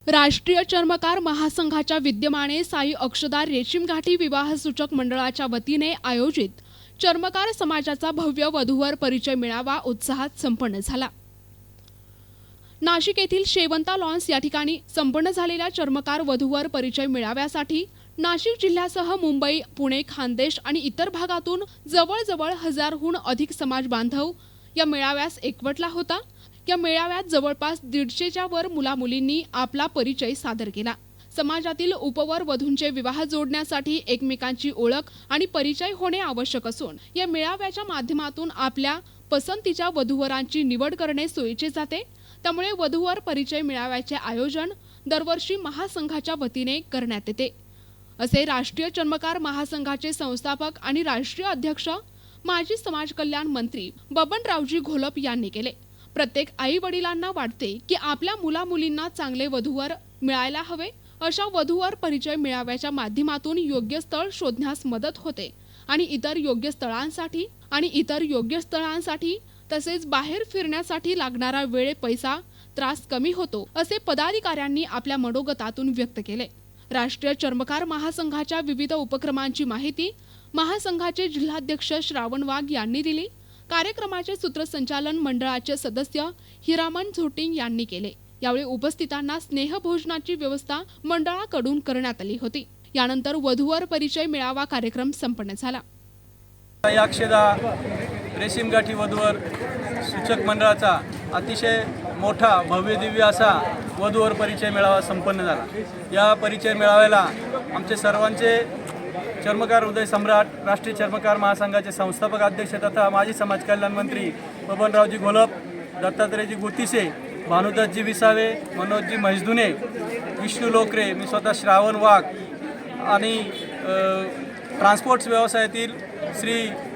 राष्ट्रीय चर्मकार महासंघाच्या विद्यमाने साई अक्षदा रेशीम घाटी विवाह सूचक मंडळाच्या वतीने आयोजित चर्मकार समाजाचा भव्य वधूवर परिचय मेळावा उत्साहात संपन्न झाला। नाशिक येथील शेवंता लॉन्स या ठिकाणी संपन्न झालेल्या चर्मकार वधूवर परिचय मेळाव्यासाठी नाशिक जिल्ह्यासह मुंबई, पुणे, खान्देश आणि इतर भागातून जवळजवळ 1000हून अधिक समाज बांधव या मेळाव्यास एकवटला होता। या मेळाव्यात जवळपास 150च्या वर मुलामुलींनी आपला परिचय सादर केला। समाजातील उपवर वधूंचे विवाह जोडण्यासाठी एकमेकांची ओळख आणि परिचय होणे आवश्यक असून या मेळाव्याच्या माध्यमातून आपल्या पसंतीच्या वधूवरांची निवड करणे सोयीचे जाते। त्यामुळे वधूवर परिचय मेळाव्याचे आयोजन दरवर्षी महासंघाच्या वतीने करण्यात येते, असे राष्ट्रीय चर्मकार महासंघाचे संस्थापक आणि राष्ट्रीय अध्यक्ष माजी समाज कल्याण मंत्री बबनरावजी घोलप यांनी केले। प्रत्येक आई वडिलांना वाटते की आपल्या मुलामुलींना चांगले वधूवर मिळायला हवे। अशा वधूवर परिचय मेळाव्याच्या माध्यमातून योग्य स्थळ शोधण्यास मदत होते आणि इतर योग्य स्थळांसाठी तसेच बाहेर फिरण्यासाठी लागणारा वेळ, पैसा, त्रास कमी होतो, असे पदाधिकाऱ्यांनी आपल्या मनोगतातून व्यक्त केले। राष्ट्रीय चर्मकार महासंघाच्या विविध उपक्रमांची माहिती महासंघाचे जिल्हाध्यक्ष श्रावण वाघ यांनी दिली। कार्यक्रमाचे सूत्रसंचालन मंडळाचे सदस्य हिरामन झोटिंग यांनी केले। यावेळी उपस्थितांना स्नेहभोजनाची व्यवस्था मंडळाकडून करण्यात आली होती। यानंतर वधूवर परिचय मेळावा कार्यक्रम संपन्न झाला। अक्षदा रेशीम घाटी वधूवर सूचक मंडळाचा अतिशय मोठा भव्य दिव्य असा वधूवर परिचय मेळावा संपन्न झाला। या परिचय मेळाव्याला आमचे सर्वांचे चर्मकार हृदय सम्राट राष्ट्रीय चर्मकार महासंघाचे संस्थापक अध्यक्ष तथा माजी समाज कल्याण मंत्री बबनरावजी घोलप, दत्तात्रयजी गोतिसे, भानुदासजी विसावे, मनोजजी म्हैसदुने, विष्णू लोकरे, मी स्वतः श्रावण वाघ आणि ट्रान्सपोर्ट्स व्यवसायातील श्री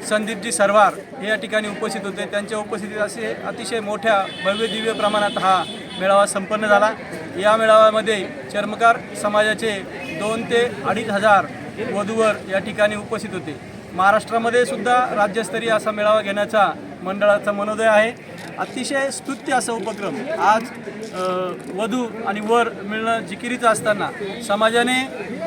संदीपजी सरवार हे या ठिकाणी उपस्थित होते। त्यांच्या उपस्थितीत असे अतिशय मोठ्या भव्य दिव्य प्रमाणात हा मेळावा संपन्न झाला। या मेळाव्यामध्ये चर्मकार समाजाचे 2 ते 2.5 हजार वधूवर या ठिकाणी उपस्थित होते। महाराष्ट्रामध्ये सुद्धा राज्यस्तरीय असा मेळावा घेण्याचा मंडळाचा मनोदय आहे। अतिशय स्तुत्य असा उपक्रम आज वधू आणि वर मिळणं जिकिरीचं असताना समाजाने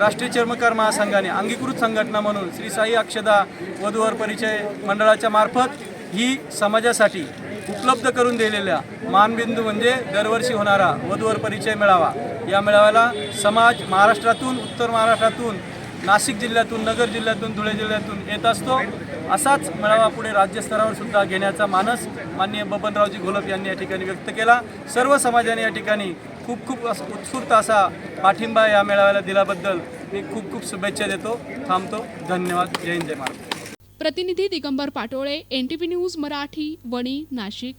राष्ट्रीय चर्मकार महासंघाने अंगीकृत संघटना म्हणून श्री साई अक्षदा वधूवर परिचय मंडळाच्या मार्फत ही समाजासाठी उपलब्ध करून दिलेल्या मानबिंदू म्हणजे दरवर्षी होणारा वधूवर परिचय मेळावा। या मेळाव्याला समाज महाराष्ट्रातून, उत्तर महाराष्ट्रातून, नाशिक जिल्ह्यातून, नगर जिल्ह्यातून, धुळे जिल्ह्यातून येत असतो। असाच मेळावा पुढे राज्यस्तरावर सुद्धा घेण्याचा मानस माननीय बबनरावजी घोलप यांनी या ठिकाणी व्यक्त केला। सर्व समाजाने या ठिकाणी खूप उत्स्फूर्त असा पाठिंबा या मेळाव्याला दिल्याबद्दल मी खूप शुभेच्छा देतो। थांबतो। धन्यवाद। जय हिंद, जय महाराष्ट्र। प्रतिनिधी दिगंबर पाटोळे, NTV न्यूज मराठी, वणी, नाशिक।